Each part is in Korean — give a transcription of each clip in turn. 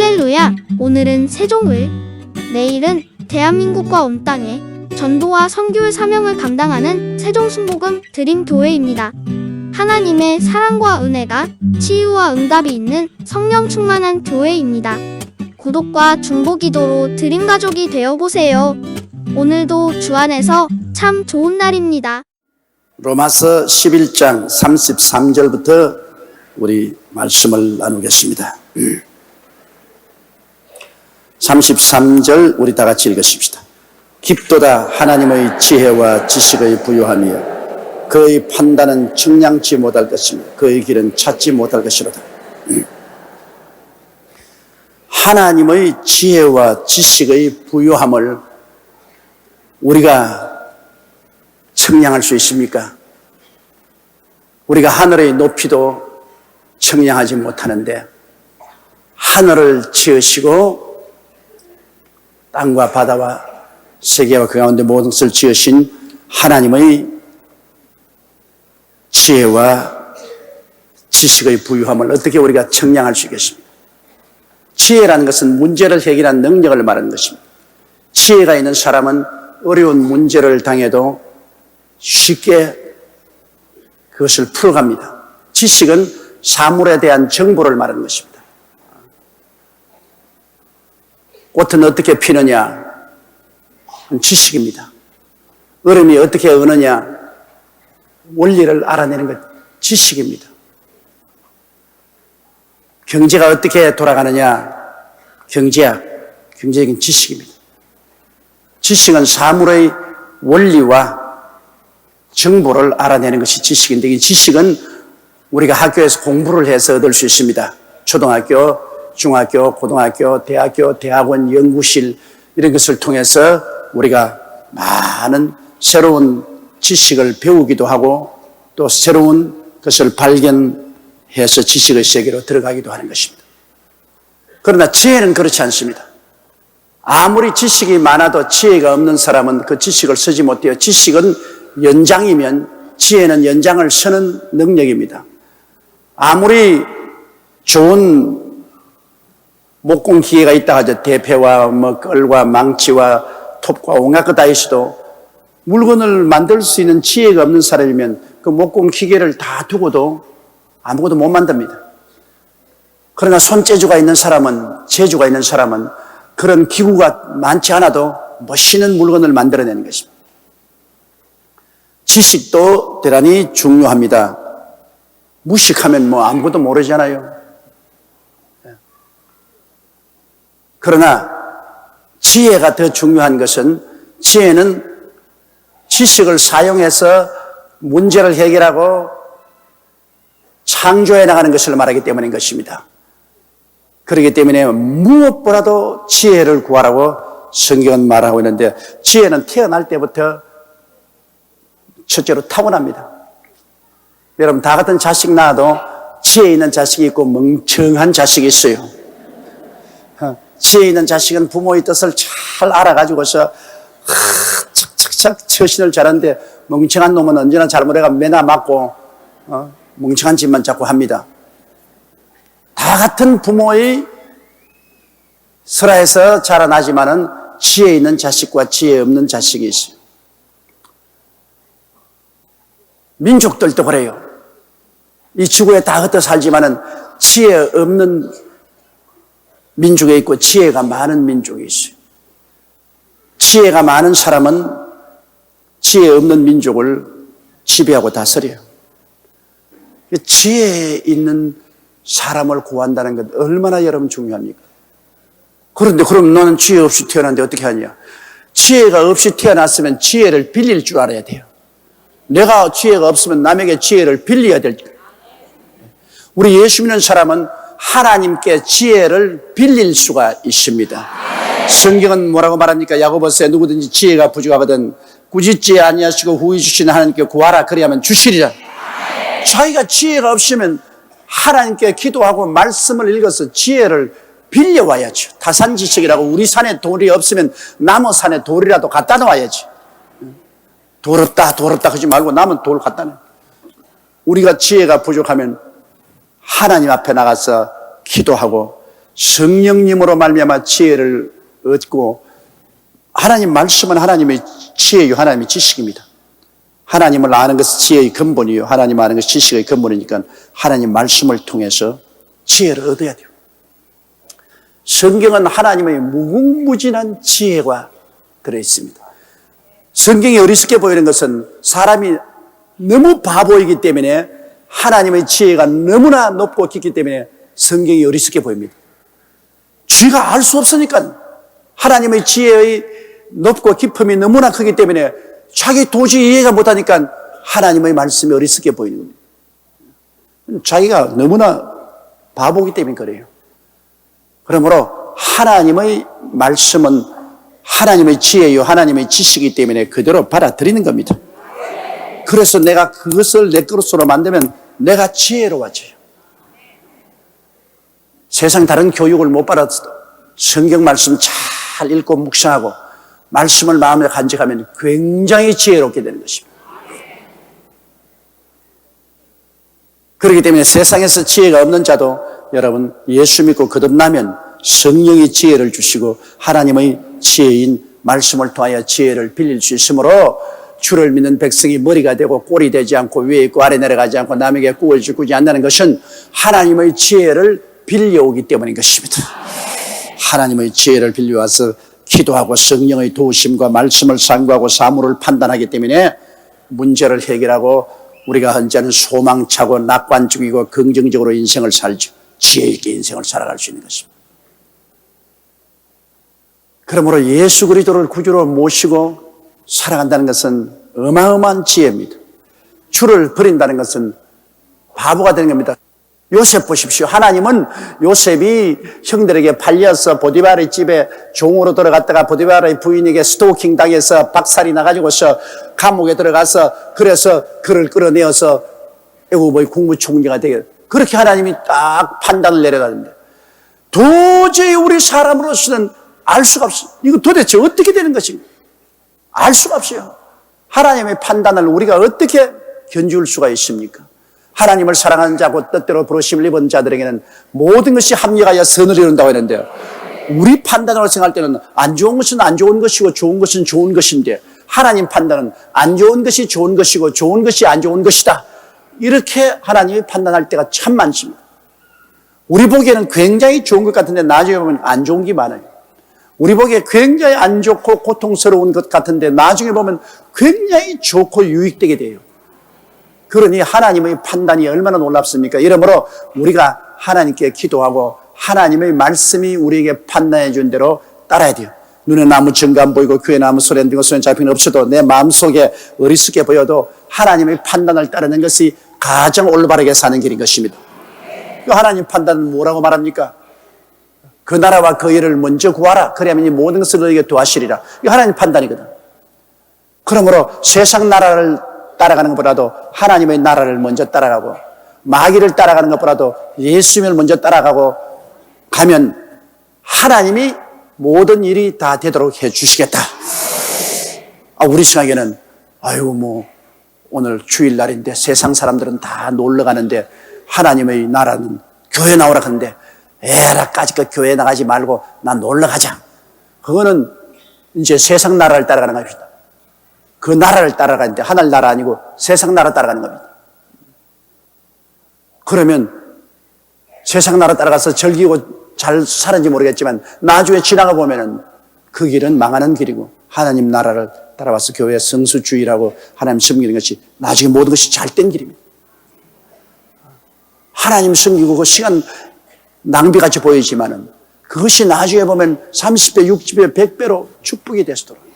할렐루야! 오늘은 세종을, 내일은 대한민국과 온 땅에 전도와 선교의 사명을 감당하는 세종순복음 드림교회입니다. 하나님의 사랑과 은혜가 치유와 응답이 있는 성령 충만한 교회입니다. 구독과 중보기도로 드림가족이 되어보세요. 오늘도 주 안에서 참 좋은 날입니다. 로마서 11장 33절부터 우리 말씀을 나누겠습니다. 33절 우리 다 같이 읽으십시다. 깊도다 하나님의 지혜와 지식의 부요하며 그의 판단은 측량치 못할 것이며 그의 길은 찾지 못할 것이로다. 하나님의 지혜와 지식의 부요함을 우리가 측량할 수 있습니까? 우리가 하늘의 높이도 측량하지 못하는데 하늘을 지으시고 땅과 바다와 세계와 그 가운데 모든 것을 지으신 하나님의 지혜와 지식의 부유함을 어떻게 우리가 측량할 수 있겠습니까? 지혜라는 것은 문제를 해결한 능력을 말하는 것입니다. 지혜가 있는 사람은 어려운 문제를 당해도 쉽게 그것을 풀어갑니다. 지식은 사물에 대한 정보를 말하는 것입니다. 꽃은 어떻게 피느냐? 지식입니다. 얼음이 어떻게 어느냐? 원리를 알아내는 것, 지식입니다. 경제가 어떻게 돌아가느냐? 경제학, 경제적인 지식입니다. 지식은 사물의 원리와 정보를 알아내는 것이 지식인데, 이 지식은 우리가 학교에서 공부를 해서 얻을 수 있습니다. 초등학교, 중학교, 고등학교, 대학교, 대학원, 연구실 이런 것을 통해서 우리가 많은 새로운 지식을 배우기도 하고 또 새로운 것을 발견해서 지식의 세계로 들어가기도 하는 것입니다. 그러나 지혜는 그렇지 않습니다. 아무리 지식이 많아도 지혜가 없는 사람은 그 지식을 쓰지 못해요. 지식은 연장이면 지혜는 연장을 서는 능력입니다. 아무리 좋은 목공 기계가 있다 하죠. 대패와 끌과 망치와 톱과 온갖 것 다 있어도 물건을 만들 수 있는 지혜가 없는 사람이면 그 목공 기계를 다 두고도 아무것도 못 만듭니다. 그러나 손재주가 있는 사람은, 재주가 있는 사람은 그런 기구가 많지 않아도 멋있는 물건을 만들어내는 것입니다. 지식도 대단히 중요합니다. 무식하면 아무것도 모르잖아요. 그러나 지혜가 더 중요한 것은 지혜는 지식을 사용해서 문제를 해결하고 창조해 나가는 것을 말하기 때문인 것입니다. 그렇기 때문에 무엇보다도 지혜를 구하라고 성경은 말하고 있는데 지혜는 태어날 때부터 첫째로 타고납니다. 여러분 다 같은 자식 낳아도 지혜 있는 자식이 있고 멍청한 자식이 있어요. 지혜 있는 자식은 부모의 뜻을 잘 알아가지고서 착착착 처신을 잘하는데 멍청한 놈은 언제나 잘못해가 매나 맞고 멍청한 짓만 자꾸 합니다. 다 같은 부모의 설화에서 자라나지만은 지혜 있는 자식과 지혜 없는 자식이 있어요. 민족들도 그래요. 이 지구에 다 흩어 살지만은 지혜 없는 민족에 있고 지혜가 많은 민족이 있어요. 지혜가 많은 사람은 지혜 없는 민족을 지배하고 다스려요. 지혜 있는 사람을 구한다는 것 얼마나 여러분 중요합니까? 그런데 그럼 너는 지혜 없이 태어났는데 어떻게 하냐? 지혜가 없이 태어났으면 지혜를 빌릴 줄 알아야 돼요. 내가 지혜가 없으면 남에게 지혜를 빌려야 될 줄. 우리 예수 믿는 사람은 하나님께 지혜를 빌릴 수가 있습니다. 성경은 뭐라고 말합니까? 야고보서에 누구든지 지혜가 부족하거든 꾸짖지 아니하시고 후히 주시는 하나님께 구하라 그리하면 주시리라. 자기가 지혜가 없으면 하나님께 기도하고 말씀을 읽어서 지혜를 빌려와야죠. 타산지책이라고 우리 산에 돌이 없으면 나무 산에 돌이라도 갖다 놓아야지. 돌 없다 하지 말고 남은 돌 갖다 놔. 우리가 지혜가 부족하면 하나님 앞에 나가서 기도하고 성령님으로 말미암아 지혜를 얻고, 하나님 말씀은 하나님의 지혜요, 하나님의 지식입니다. 하나님을 아는 것은 지혜의 근본이요, 하나님 아는 것이 지식의 근본이니까 하나님 말씀을 통해서 지혜를 얻어야 돼요. 성경은 하나님의 무궁무진한 지혜가 들어있습니다. 성경이 어리석게 보이는 것은 사람이 너무 바보이기 때문에, 하나님의 지혜가 너무나 높고 깊기 때문에 성경이 어리석게 보입니다. 쥐가 알 수 없으니까, 하나님의 지혜의 높고 깊음이 너무나 크기 때문에 자기 도저히 이해가 못하니까 하나님의 말씀이 어리석게 보이는 겁니다. 자기가 너무나 바보이기 때문에 그래요. 그러므로 하나님의 말씀은 하나님의 지혜요, 하나님의 지식이기 때문에 그대로 받아들이는 겁니다. 그래서 내가 그것을 내 것으로 만들면 내가 지혜로워져요. 세상 다른 교육을 못 받아도 성경 말씀 잘 읽고 묵상하고 말씀을 마음에 간직하면 굉장히 지혜롭게 되는 것입니다. 그렇기 때문에 세상에서 지혜가 없는 자도 여러분 예수 믿고 거듭나면 성령의 지혜를 주시고 하나님의 지혜인 말씀을 통하여 지혜를 빌릴 수 있으므로, 주를 믿는 백성이 머리가 되고 꼴이 되지 않고 위에 있고 아래 내려가지 않고 남에게 꾸을 주지 않는다는 것은 하나님의 지혜를 빌려오기 때문인 것입니다. 하나님의 지혜를 빌려와서 기도하고 성령의 도우심과 말씀을 상고하고 사물을 판단하기 때문에 문제를 해결하고 우리가 현재는 소망차고 낙관적이고 긍정적으로 인생을 살죠. 지혜 있게 인생을 살아갈 수 있는 것입니다. 그러므로 예수 그리스도를 구주로 모시고 살아간다는 것은 어마어마한 지혜입니다. 주를 버린다는 것은 바보가 되는 겁니다. 요셉 보십시오. 하나님은 요셉이 형들에게 팔려서 보디발의 집에 종으로 들어갔다가 보디발의 부인에게 스토킹 당해서 박살이 나가지고서 감옥에 들어가서, 그래서 그를 끌어내어서 애굽의 국무총리가 되게, 그렇게 하나님이 딱 판단을 내려가는데, 도저히 우리 사람으로서는 알 수가 없어요. 이거 도대체 어떻게 되는 것인가? 알 수가 없어요. 하나님의 판단을 우리가 어떻게 견줄 수가 있습니까? 하나님을 사랑하는 자고 뜻대로 부르심을 입은 자들에게는 모든 것이 합력하여 선을 이룬다고 했는데요, 우리 판단으로 생각할 때는 안 좋은 것은 안 좋은 것이고 좋은 것은 좋은 것인데, 하나님 판단은 안 좋은 것이 좋은 것이고 좋은 것이 안 좋은 것이다, 이렇게 하나님이 판단할 때가 참 많습니다. 우리 보기에는 굉장히 좋은 것 같은데 나중에 보면 안 좋은 게 많아요. 우리 보기에 굉장히 안 좋고 고통스러운 것 같은데 나중에 보면 굉장히 좋고 유익되게 돼요. 그러니 하나님의 판단이 얼마나 놀랍습니까? 이러므로 우리가 하나님께 기도하고 하나님의 말씀이 우리에게 판단해 준 대로 따라야 돼요. 눈에 나무 증거 안 보이고 귀에 나무 소리 안 들리고 손에 잡히는 없어도 내 마음속에 어리석게 보여도 하나님의 판단을 따르는 것이 가장 올바르게 사는 길인 것입니다. 하나님 판단은 뭐라고 말합니까? 그 나라와 그 일을 먼저 구하라. 그러면 이 모든 것을 너에게 도하시리라. 이거 하나님 판단이거든. 그러므로 세상 나라를 따라가는 것보다도 하나님의 나라를 먼저 따라가고, 마귀를 따라가는 것보다도 예수님을 먼저 따라가고 가면 하나님이 모든 일이 다 되도록 해 주시겠다. 우리 생각에는 오늘 주일날인데 세상 사람들은 다 놀러 가는데 하나님의 나라는 교회 나오라 하는데 에라까지 그 교회 나가지 말고 난 놀러 가자. 그거는 이제 세상 나라를 따라가는 겁니다. 그 나라를 따라가는데 하늘 나라 아니고 세상 나라 따라가는 겁니다. 그러면 세상 나라 따라가서 즐기고 잘 사는지 모르겠지만 나중에 지나가 보면은 그 길은 망하는 길이고, 하나님 나라를 따라와서 교회 성수주의라고 하나님 섬기는 것이 나중에 모든 것이 잘된 길입니다. 하나님 섬기고 그 시간 낭비같이 보이지만은 그것이 나중에 보면 30배, 60배, 100배로 축복이 되시도록.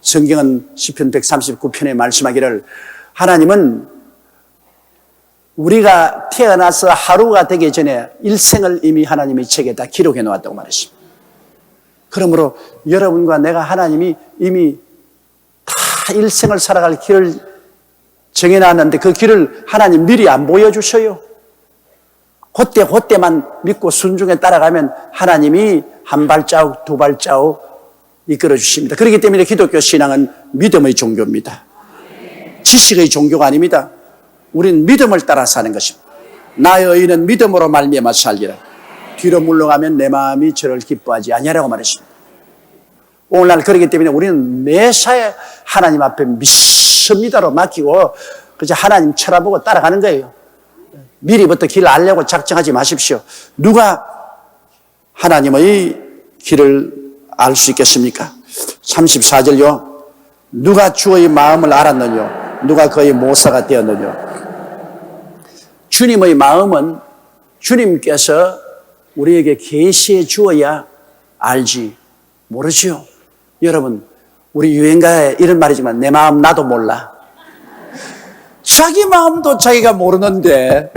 성경은 시편 139편에 말씀하기를, 하나님은 우리가 태어나서 하루가 되기 전에 일생을 이미 하나님의 책에 다 기록해 놓았다고 말했습니다. 그러므로 여러분과 내가 하나님이 이미 다 일생을 살아갈 길을 정해놨는데 그 길을 하나님 미리 안 보여주셔요. 그때만 믿고 순종에 따라가면 하나님이 한 발자국, 두 발자국 이끌어 주십니다. 그렇기 때문에 기독교 신앙은 믿음의 종교입니다. 지식의 종교가 아닙니다. 우리는 믿음을 따라 사는 것입니다. 나의 의인은 믿음으로 말미암아 살리라. 뒤로 물러가면 내 마음이 저를 기뻐하지 아니하라고 말했습니다. 오늘날 그렇기 때문에 우리는 매사에 하나님 앞에 믿습니다로 맡기고 그저 하나님 쳐다보고 따라가는 거예요. 미리부터 길 알려고 작정하지 마십시오. 누가 하나님의 길을 알 수 있겠습니까? 34절요. 누가 주의 마음을 알았느냐? 누가 그의 모사가 되었느냐? 주님의 마음은 주님께서 우리에게 계시해 주어야 알지 모르지요. 여러분, 우리 유행가에 이런 말이지만 내 마음 나도 몰라. 자기 마음도 자기가 모르는데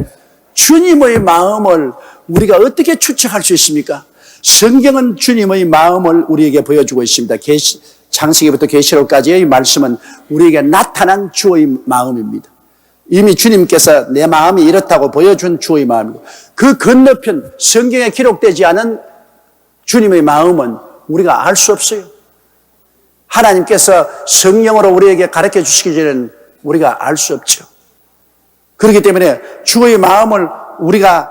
주님의 마음을 우리가 어떻게 추측할 수 있습니까? 성경은 주님의 마음을 우리에게 보여주고 있습니다. 창세기부터 계시록까지의 말씀은 우리에게 나타난 주의 마음입니다. 이미 주님께서 내 마음이 이렇다고 보여준 주의 마음이고 그 건너편 성경에 기록되지 않은 주님의 마음은 우리가 알 수 없어요. 하나님께서 성령으로 우리에게 가르쳐 주시기 전에는 우리가 알 수 없죠. 그렇기 때문에 주의 마음을 우리가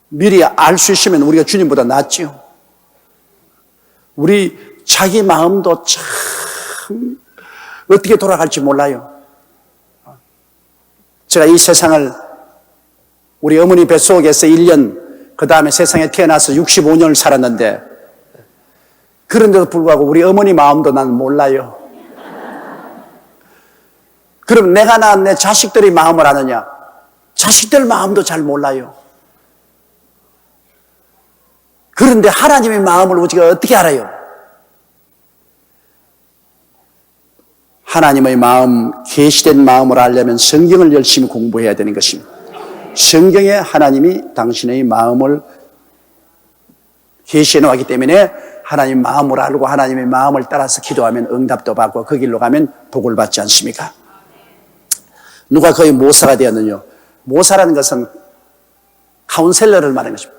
미리 알 수 있으면 우리가 주님보다 낫지요. 우리 자기 마음도 참 어떻게 돌아갈지 몰라요. 제가 이 세상을 우리 어머니 뱃속에서 1년, 그 다음에 세상에 태어나서 65년을 살았는데 그런데도 불구하고 우리 어머니 마음도 난 몰라요. 그럼 내가 낳은 내 자식들의 마음을 아느냐? 자식들 마음도 잘 몰라요. 그런데 하나님의 마음을 우리가 어떻게 알아요? 하나님의 마음, 계시된 마음을 알려면 성경을 열심히 공부해야 되는 것입니다. 성경에 하나님이 당신의 마음을 계시해 놓았기 때문에 하나님 마음을 알고 하나님의 마음을 따라서 기도하면 응답도 받고 그 길로 가면 복을 받지 않습니까? 누가 거의 모사가 되었느냐? 모사라는 것은 카운셀러를 말하는 것입니다.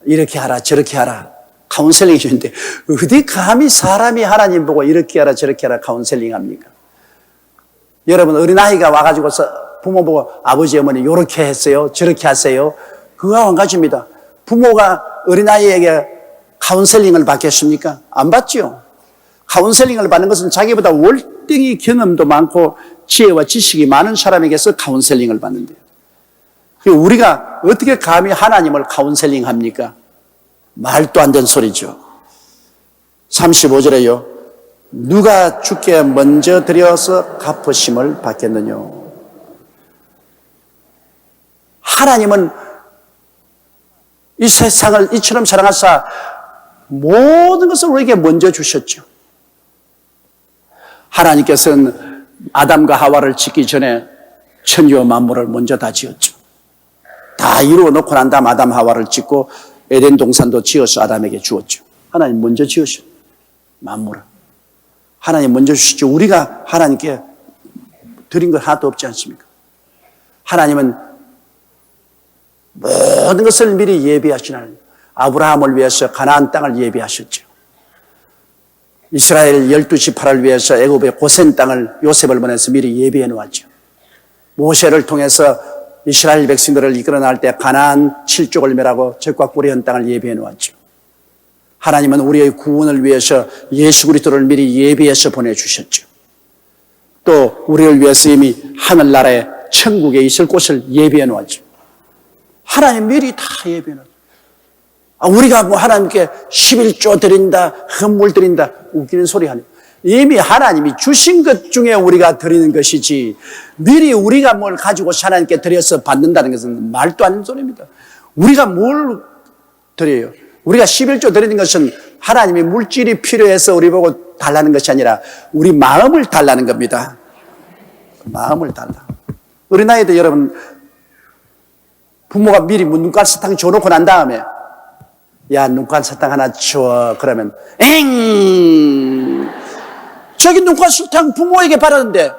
이렇게 하라 저렇게 하라 카운셀링이 주는데 어디 감히 사람이 하나님 보고 이렇게 하라 저렇게 하라 카운셀링 합니까? 여러분 어린아이가 와가지고서 부모 보고 아버지 어머니 이렇게 했어요 저렇게 하세요 그거와 한 가지입니다. 부모가 어린아이에게 카운셀링을 받겠습니까? 안 받지요. 카운셀링을 받는 것은 자기보다 월등히 경험도 많고 지혜와 지식이 많은 사람에게서 카운셀링을 받는데요. 우리가 어떻게 감히 하나님을 카운셀링 합니까? 말도 안 되는 소리죠. 35절에요. 누가 주께 먼저 드려서 갚으심을 받겠느냐? 하나님은 이 세상을 이처럼 사랑하사 모든 것을 우리에게 먼저 주셨죠. 하나님께서는 아담과 하와를 짓기 전에 천지와 만물을 먼저 다 지었죠. 다 이루어 놓고 난 다음 아담 하와를 짓고 에덴 동산도 지어서 아담에게 주었죠. 하나님 먼저 지으셨죠. 만물을. 하나님 먼저 주시죠. 우리가 하나님께 드린 것 하나도 없지 않습니까? 하나님은 모든 것을 미리 예비하신 하나님. 아브라함을 위해서 가나안 땅을 예비하셨죠. 이스라엘 12지파를 위해서 애굽의 고센 땅을 요셉을 보내서 미리 예비해 놓았죠. 모세를 통해서 이스라엘 백성들을 이끌어 나갈 때 가나안 7족을 멸하고 적과 꿀의 땅을 예비해 놓았죠. 하나님은 우리의 구원을 위해서 예수 그리스도를 미리 예비해서 보내주셨죠. 또 우리를 위해서 이미 하늘나라에 천국에 있을 곳을 예비해 놓았죠. 하나님 미리 다 예비해 놓았죠. 우리가 뭐 하나님께 11조 드린다, 헌물 드린다, 웃기는 소리 하네요. 이미 하나님이 주신 것 중에 우리가 드리는 것이지 미리 우리가 뭘 가지고 하나님께 드려서 받는다는 것은 말도 안 되는 소리입니다. 우리가 뭘 드려요? 우리가 11조 드리는 것은 하나님이 물질이 필요해서 우리 보고 달라는 것이 아니라 우리 마음을 달라는 겁니다. 마음을 달라. 어린아이들 여러분 부모가 미리 눈깔 사탕 줘놓고 난 다음에 야 눈깔 사탕 하나 줘 그러면 엥 저기 눈깔 사탕 부모에게 바라는데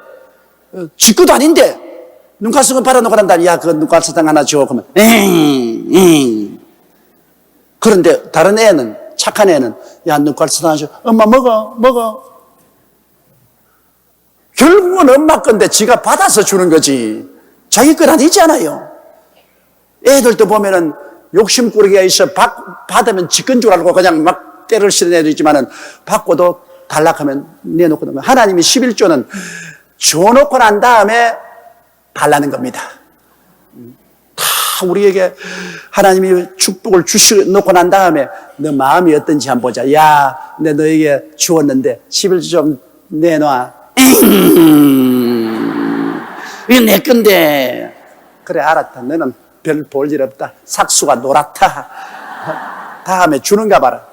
지 것도 아닌데 눈깔 사탕 바라놓고 난 다음에 야 그 눈깔 사탕 하나 줘 그러면 엥 그런데 다른 애는 착한 애는 야 눈깔 사탕 하나 줘 엄마 먹어 결국은 엄마 건데 지가 받아서 주는 거지 자기 건 아니잖아요. 애들도 보면은 욕심꾸러기가 있어. 받으면 지끈 줄 알고 그냥 막 때를 쓰는 애도 있지만은 받고도 달락하면 내놓고 나면 하나님이 11조는 줘놓고 난 다음에 달라는 겁니다. 다 우리에게 하나님이 축복을 주셔놓고 난 다음에 너 마음이 어떤지 한번 보자. 야, 내 너에게 주었는데 11조 좀 내놔. 이거 내 건데. 그래, 알았다. 너는 별 볼 일 없다. 삭수가 노랗다. 다음에 주는가 봐라.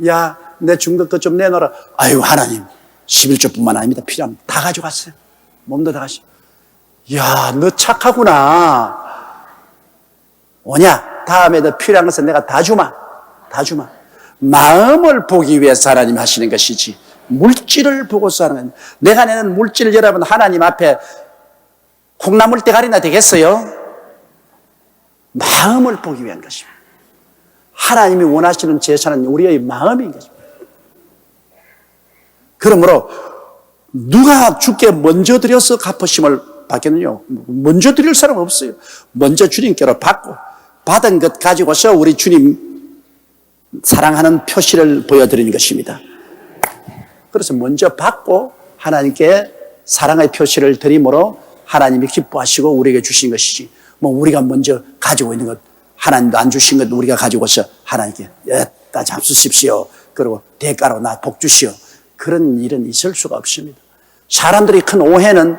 야, 내 준 것 좀 내놔라. 아유, 하나님 11조뿐만 아닙니다. 필요하면 다 가져갔어요. 몸도 다 가시고. 야, 너 착하구나. 오냐? 다음에 너 필요한 것은 내가 다 주마. 다 주마. 마음을 보기 위해서 하나님 하시는 것이지 물질을 보고서 하는 거예요. 내가 내는 물질 여러분 하나님 앞에 콩나물 대가리나 되겠어요? 마음을 보기 위한 것입니다. 하나님이 원하시는 제사는 우리의 마음인 것입니다. 그러므로 누가 주께 먼저 드려서 갚으심을 받겠느냐? 먼저 드릴 사람 없어요. 먼저 주님께로 받고 받은 것 가지고서 우리 주님 사랑하는 표시를 보여드리는 것입니다. 그래서 먼저 받고 하나님께 사랑의 표시를 드림으로 하나님이 기뻐하시고 우리에게 주신 것이지 뭐 우리가 먼저 가지고 있는 것 하나님도 안 주신 것 우리가 가지고서 하나님께 여기다 잡수십시오. 그리고 대가로 나 복 주시오. 그런 일은 있을 수가 없습니다. 사람들이 큰 오해는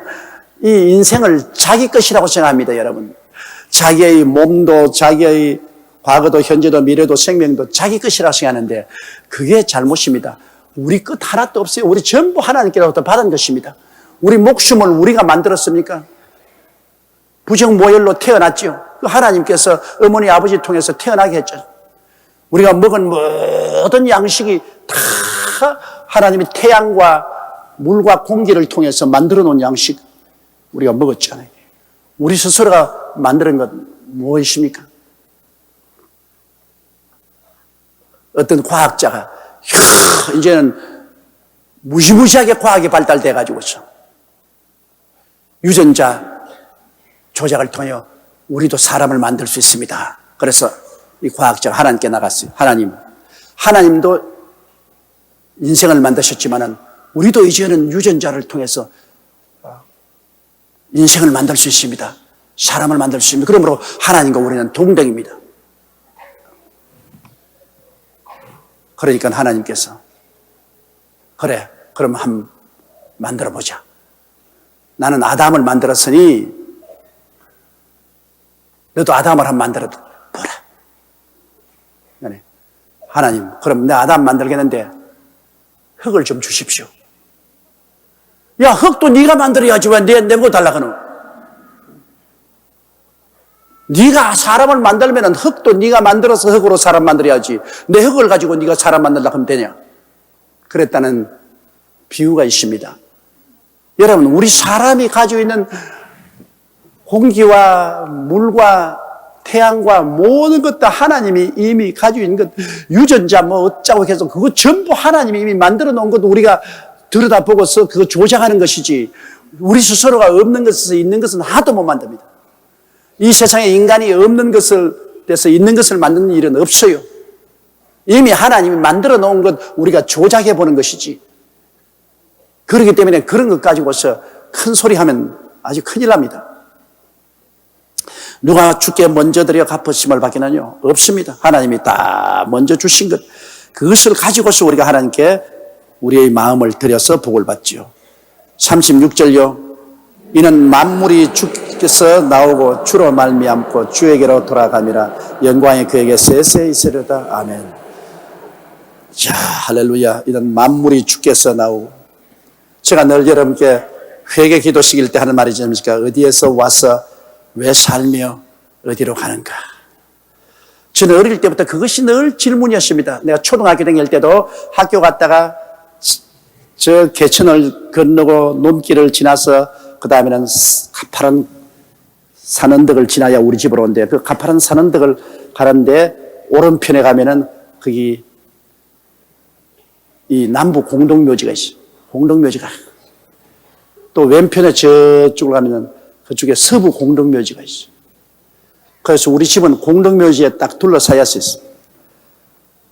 이 인생을 자기 것이라고 생각합니다. 여러분, 자기의 몸도 자기의 과거도 현재도 미래도 생명도 자기 것이라고 생각하는데 그게 잘못입니다. 우리 것 하나도 없어요. 우리 전부 하나님께로부터 받은 것입니다. 우리 목숨을 우리가 만들었습니까? 부정모혈로 태어났죠. 하나님께서 어머니 아버지 통해서 태어나게 했죠. 우리가 먹은 모든 양식이 다 하나님이 태양과 물과 공기를 통해서 만들어 놓은 양식 우리가 먹었잖아요. 우리 스스로가 만드는 건 무엇입니까? 어떤 과학자가 이제는 무시무시하게 과학이 발달돼 가지고서 유전자 조작을 통해 우리도 사람을 만들 수 있습니다. 그래서 이 과학자가 하나님께 나갔어요. 하나님도 인생을 만드셨지만은 우리도 이제는 유전자를 통해서 인생을 만들 수 있습니다. 사람을 만들 수 있습니다. 그러므로 하나님과 우리는 동등입니다. 그러니까 하나님께서 그래, 그럼 한번 만들어 보자. 나는 아담을 만들었으니 너도 아담을 한번 만들어 보라. 하나님, 그럼 내 아담 만들겠는데 흙을 좀 주십시오. 야, 흙도 네가 만들어야지 왜 내고 달라고 하노? 네가 사람을 만들면 흙도 네가 만들어서 흙으로 사람 만들어야지. 내 흙을 가지고 네가 사람 만들려고 하면 되냐? 그랬다는 비유가 있습니다. 여러분, 우리 사람이 가지고 있는 공기와 물과 태양과 모든 것 다 하나님이 이미 가지고 있는 것, 유전자 뭐 어쩌고 해서 그거 전부 하나님이 이미 만들어 놓은 것도 우리가 들여다보고서 그거 조작하는 것이지 우리 스스로가 없는 것에서 있는 것은 하도 못 만듭니다. 이 세상에 인간이 없는 것을 돼서 있는 것을 만드는 일은 없어요. 이미 하나님이 만들어 놓은 것 우리가 조작해 보는 것이지. 그렇기 때문에 그런 것 가지고서 큰 소리 하면 아주 큰일 납니다. 누가 주께 먼저 드려 갚으심을 받기는요? 없습니다. 하나님이 다 먼저 주신 것, 그것을 가지고서 우리가 하나님께 우리의 마음을 드려서 복을 받지요. 36절요. 이는 만물이 주께서 나오고 주로 말미암고 주에게로 돌아감이라. 영광이 그에게 세세 있으려다. 아멘. 자, 할렐루야. 이는 만물이 주께서 나오고, 제가 늘 여러분께 회개 기도식일 때 하는 말이지 않습니까? 어디에서 와서 왜 살며 어디로 가는가? 저는 어릴 때부터 그것이 늘 질문이었습니다. 내가 초등학교 다닐 때도 학교 갔다가 저 개천을 건너고 논길을 지나서 그 다음에는 가파른 산언덕을 지나야 우리 집으로 온대. 그 가파른 산언덕을 가는데 오른편에 가면은 거기 이 남부 공동묘지가 있어요. 공동묘지가. 또 왼편에 저쪽으로 가면은 그쪽에 서부 공동묘지가 있어요. 그래서 우리 집은 공동묘지에 딱 둘러싸여 있어요.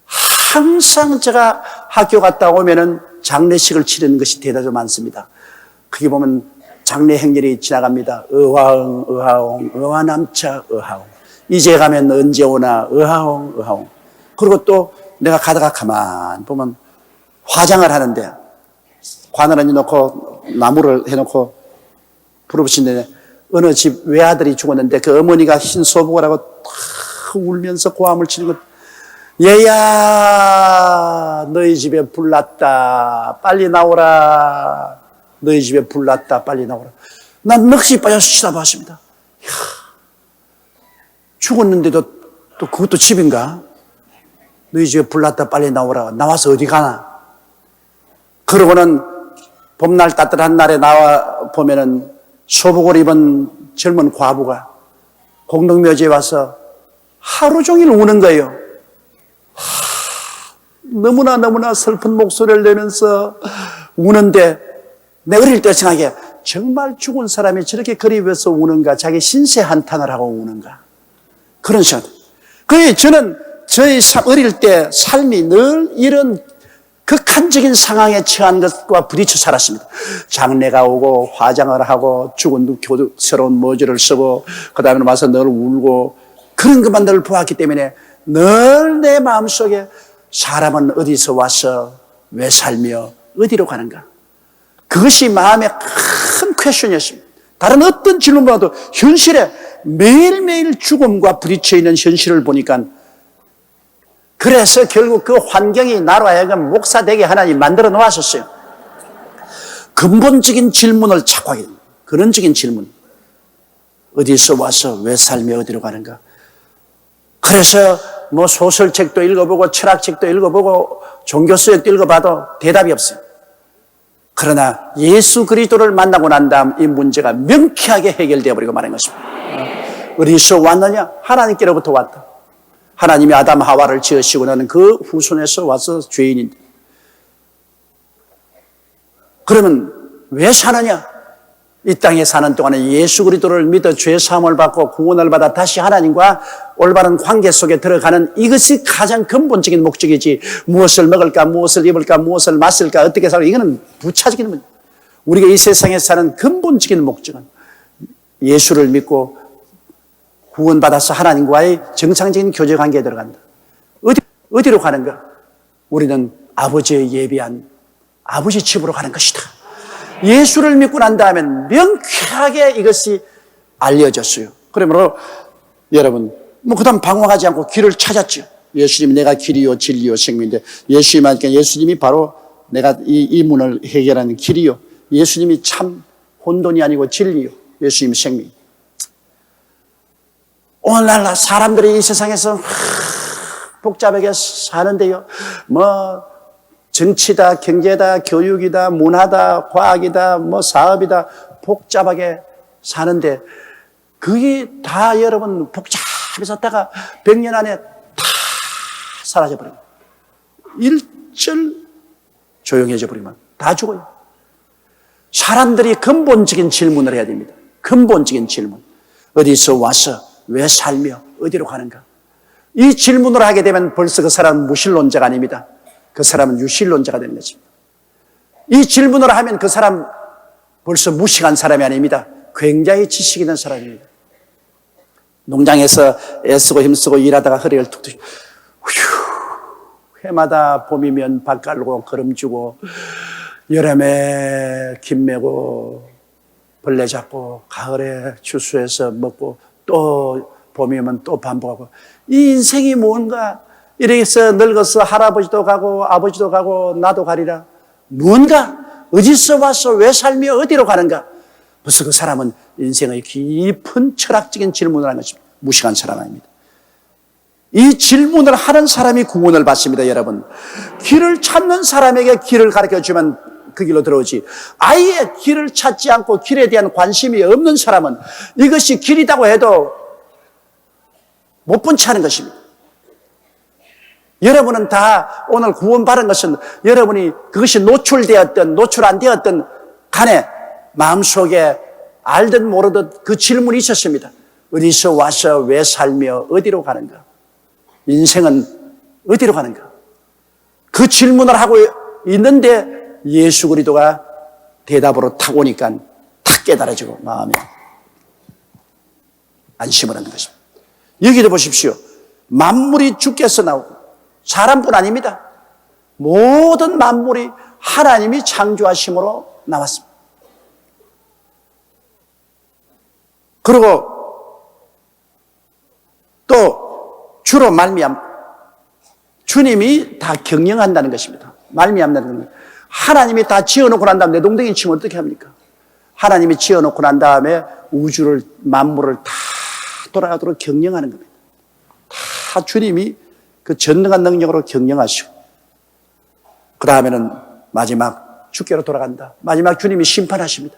항상 제가 학교 갔다 오면은 장례식을 치르는 것이 대단히 많습니다. 거기 보면 장례 행렬이 지나갑니다. 의화응, 의화옹, 의화남차, 의화옹. 이제 가면 언제 오나, 의화옹, 의화옹. 그리고 또 내가 가다가 가만 보면 화장을 하는데 관을 해놓고 나무를 해놓고 부르시는데 어느 집 외아들이 죽었는데 그 어머니가 흰 소복을 하고 탁 울면서 고함을 치는 것. 얘야, 너희 집에 불 났다. 빨리 나오라. 너희 집에 불 났다. 빨리 나오라. 난 넋이 빠져서 치다봤습니다. 죽었는데도 또 그것도 집인가? 너희 집에 불 났다. 빨리 나오라. 나와서 어디 가나? 그러고는 봄날 따뜻한 날에 나와 보면은 소복을 입은 젊은 과부가 공동묘지에 와서 하루 종일 우는 거예요. 너무나 슬픈 목소리를 내면서 우는데 내 어릴 때 생각해 정말 죽은 사람이 저렇게 그리워서 우는가, 자기 신세 한탄을 하고 우는가, 그런 생각. 그래 저는 저희 어릴 때 삶이 늘 이런 극한적인 상황에 처한 것과 부딪혀 살았습니다. 장례가 오고 화장을 하고 죽은 새로운 모자를 쓰고 그 다음에 와서 늘 울고 그런 것만 늘 보았기 때문에 늘 내 마음속에 사람은 어디서 와서 왜 살며 어디로 가는가, 그것이 마음의 큰 퀘션이었습니다. 다른 어떤 질문보다도 현실에 매일매일 죽음과 부딪혀 있는 현실을 보니까, 그래서 결국 그 환경이 나로 하여금 목사 되게 하나님 만들어 놓았었어요. 근본적인 질문을 찾고 하게 됩니다. 근원적인 질문. 어디서 와서 왜 살며 어디로 가는가. 그래서 뭐 소설책도 읽어보고 철학책도 읽어보고 종교서적도 읽어봐도 대답이 없어요. 그러나 예수 그리스도를 만나고 난 다음 이 문제가 명쾌하게 해결되어 버리고 마는 것입니다. 어디서 왔느냐? 하나님께로부터 왔다. 하나님이 아담 하와를 지으시고 나는 그 후손에서 와서 죄인인데, 그러면 왜 사느냐? 이 땅에 사는 동안에 예수 그리스도를 믿어 죄 사함을 받고 구원을 받아 다시 하나님과 올바른 관계 속에 들어가는, 이것이 가장 근본적인 목적이지, 무엇을 먹을까, 무엇을 입을까, 무엇을 마실까, 어떻게 살까, 이거는 부차적인 문제. 우리가 이 세상에 사는 근본적인 목적은 예수를 믿고 구원받아서 하나님과의 정상적인 교제관계에 들어간다. 어디로 가는가? 우리는 아버지의 예비한 아버지 집으로 가는 것이다. 예수를 믿고 난 다음에 명쾌하게 이것이 알려졌어요. 그러므로 여러분, 그 다음 방황하지 않고 길을 찾았죠. 예수님이 내가 길이요 진리요 생명인데, 예수님이 바로 내가 이 문을 해결하는 길이요, 예수님이 참 혼돈이 아니고 진리요, 예수님이 생명. 오늘날 사람들이 이 세상에서 복잡하게 사는데요, 뭐 정치다, 경제다, 교육이다, 문화다, 과학이다, 뭐 사업이다, 복잡하게 사는데 그게 다 여러분 복잡해졌다가 100년 안에 다 사라져버립니다. 일절 조용해져 버리면 다 죽어요. 사람들이 근본적인 질문을 해야 됩니다. 근본적인 질문. 어디서 와서 왜 살며 어디로 가는가? 이 질문을 하게 되면 벌써 그 사람은 무신론자가 아닙니다. 그 사람은 유실론자가 되는 것입니다. 이 질문을 하면 그 사람 벌써 무식한 사람이 아닙니다. 굉장히 지식 있는 사람입니다. 농장에서 애쓰고 힘쓰고 일하다가 허리를 툭 툭, 해마다 봄이면 밭 갈고 거름 주고, 여름에 김 메고 벌레 잡고, 가을에 추수해서 먹고, 또 봄이면 또 반복하고, 이 인생이 뭔가, 이렇게 해서 늙어서 할아버지도 가고 아버지도 가고 나도 가리라. 뭔가 어디서 와서 왜 살며 어디로 가는가? 벌써 그 사람은 인생의 깊은 철학적인 질문을 하는 것입니다. 무식한 사람 아닙니다. 이 질문을 하는 사람이 구원을 받습니다. 여러분, 길을 찾는 사람에게 길을 가르쳐주면 그 길로 들어오지, 아예 길을 찾지 않고 길에 대한 관심이 없는 사람은 이것이 길이라고 해도 못 본 채 하는 것입니다. 여러분은 다 오늘 구원받은 것은 여러분이 그것이 노출되었든 노출 안 되었든 간에 마음속에 알든 모르든 그 질문이 있었습니다. 어디서 와서 왜 살며 어디로 가는가? 인생은 어디로 가는가? 그 질문을 하고 있는데 예수 그리스도가 대답으로 탁 오니까 탁 깨달아지고 마음에 안심을 하는 것입니다. 여기도 보십시오. 만물이 주께서 나오고 사람뿐 아닙니다. 모든 만물이 하나님이 창조하심으로 나왔습니다. 그리고 또 주로 주님이 다 경영한다는 것입니다. 말미암다는 것. 하나님이 다 지어놓고 난 다음에 내동댕이 치면 어떻게 합니까? 하나님이 지어놓고 난 다음에 우주를 만물을 다 돌아가도록 경영하는 겁니다. 다 주님이 그 전능한 능력으로 경영하시고 그 다음에는 마지막 주께로 돌아간다. 마지막 주님이 심판하십니다.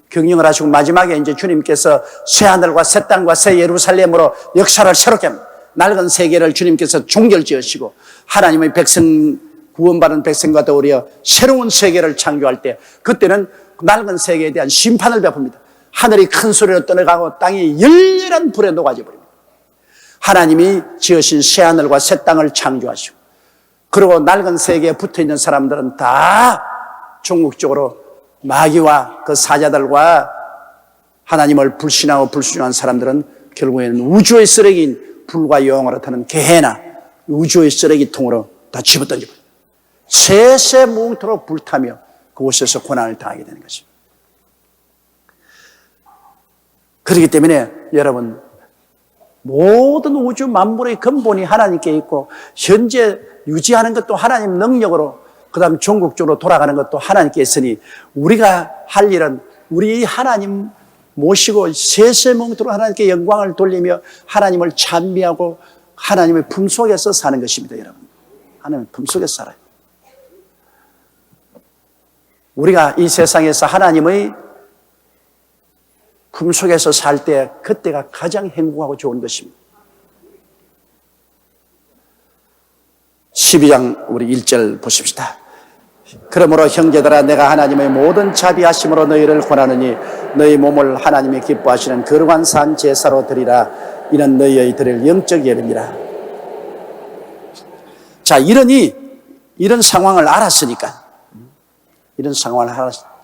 경영을 하시고 마지막에 이제 주님께서 새 하늘과 새 땅과 새 예루살렘으로 역사를 새롭게 합니다. 낡은 세계를 주님께서 종결지으시고 하나님의 백성 구원받은 백성과 더불어 새로운 세계를 창조할 때 그때는 낡은 세계에 대한 심판을 베풉니다. 하늘이 큰 소리로 떠나가고 땅이 열렬한 불에 녹아져버립니다. 하나님이 지으신 새 하늘과 새 땅을 창조하시고 그리고 낡은 세계에 붙어있는 사람들은 다 종국적으로 마귀와 그 사자들과 하나님을 불신하고 불순종한 사람들은 결국에는 우주의 쓰레기인 불과 영으로 타는 게헤나 우주의 쓰레기통으로 다 집어던져버립니다. 세세무궁토록 불타며 그곳에서 고난을 당하게 되는 것입니다. 그렇기 때문에 여러분 모든 우주 만물의 근본이 하나님께 있고 현재 유지하는 것도 하나님 능력으로 그 다음 종국적으로 돌아가는 것도 하나님께 있으니 우리가 할 일은 우리 하나님 모시고 세세무궁토록 하나님께 영광을 돌리며 하나님을 찬미하고 하나님의 품 속에서 사는 것입니다. 여러분 하나님의 품 속에서 살아요. 우리가 이 세상에서 하나님의 품 속에서 살 때 그때가 가장 행복하고 좋은 것입니다. 12장 우리 1절 보십시다. 그러므로 형제들아 내가 하나님의 모든 자비하심으로 너희를 권하느니 너희 몸을 하나님이 기뻐하시는 거룩한 산 제사로 드리라. 이는 너희의 드릴 영적 예배니라. 자, 이런 상황을 알았으니까 이런 상황을 알았으니까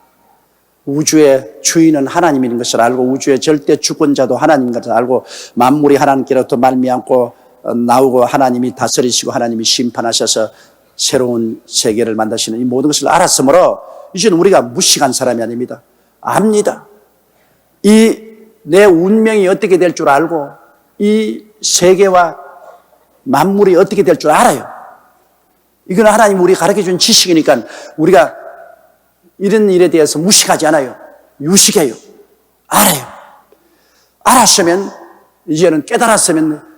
우주의 주인은 하나님인 것을 알고 우주의 절대 주권자도 하나님인 것을 알고 만물이 하나님께로부터 말미암고 나오고 하나님이 다스리시고 하나님이 심판하셔서 새로운 세계를 만드시는 이 모든 것을 알았으므로 이제는 우리가 무식한 사람이 아닙니다. 압니다. 이 내 운명이 어떻게 될 줄 알고 이 세계와 만물이 어떻게 될 줄 알아요. 이건 하나님 우리 가르쳐준 지식이니까 우리가 이런 일에 대해서 무식하지 않아요. 유식해요. 알아요. 알았으면 이제는 깨달았으면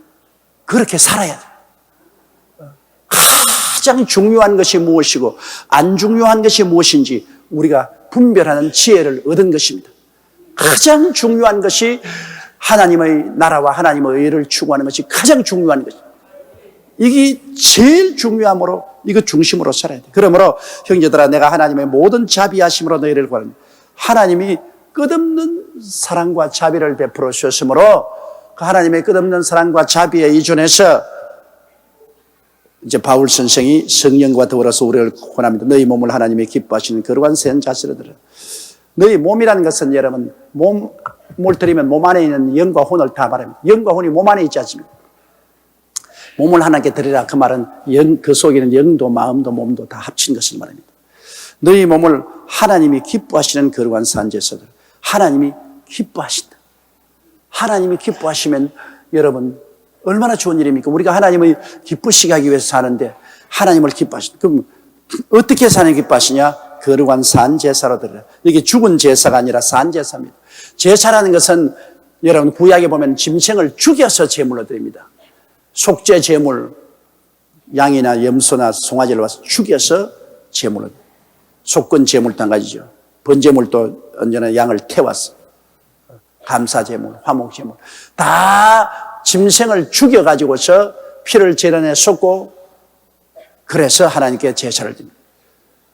그렇게 살아야 돼요. 가장 중요한 것이 무엇이고 안 중요한 것이 무엇인지 우리가 분별하는 지혜를 얻은 것입니다. 가장 중요한 것이 하나님의 나라와 하나님의 의를 추구하는 것이 가장 중요한 것입니다. 이게 제일 중요함으로 이거 중심으로 살아야 돼. 그러므로 형제들아 내가 하나님의 모든 자비하심으로 너희를 구하노니 하나님이 끝없는 사랑과 자비를 베풀어 주셨으므로 그 하나님의 끝없는 사랑과 자비에 의존해서 이제 바울 선생이 성령과 더불어서 우리를 권합니다. 너희 몸을 하나님이 기뻐하시는 거룩한 새 자세로 들으라. 너희 몸이라는 것은 여러분 몸을 들이면 몸 안에 있는 영과 혼을 다 말합니다. 영과 혼이 몸 안에 있지 않습니까? 몸을 하나님께 드리라. 그 말은 그 속에는 영도 마음도 몸도 다 합친 것을 말합니다. 너희 몸을 하나님이 기뻐하시는 거룩한 산제사들. 하나님이 기뻐하신다. 하나님이 기뻐하시면 여러분 얼마나 좋은 일입니까? 우리가 하나님을 기쁘시게 하기 위해서 사는데 하나님을 기뻐하신다. 그럼 어떻게 하나님 기뻐하시냐? 거룩한 산제사로 드리라. 이게 죽은 제사가 아니라 산제사입니다. 제사라는 것은 여러분 구약에 보면 짐승을 죽여서 제물로 드립니다. 속죄 제물, 양이나 염소나 송아지를 와서 죽여서 제물을, 속건 제물도 한 가지죠. 번제물도 언제나 양을 태워서 감사 제물, 화목 제물 다 짐승을 죽여가지고서 피를 제단에 쏟고 그래서 하나님께 제사를 드립니다.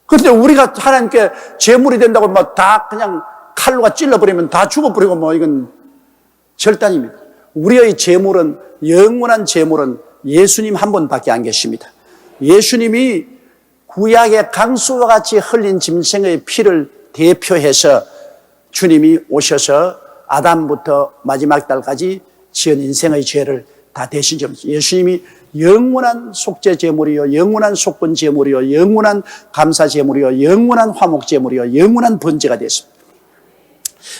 그런데 우리가 하나님께 제물이 된다고 막 다 그냥 칼로 찔러버리면 다 죽어버리고 뭐 이건 절단입니다. 우리의 재물은, 영원한 재물은 예수님 한 분밖에 안 계십니다. 예수님이 구약의 강수와 같이 흘린 짐승의 피를 대표해서 주님이 오셔서 아담부터 마지막 날까지 지은 인생의 죄를 다 대신 지면서 예수님이 영원한 속죄 제물이요, 영원한 속건 제물이요, 영원한 감사 제물이요, 영원한 화목 제물이요, 영원한 번제가 됐습니다.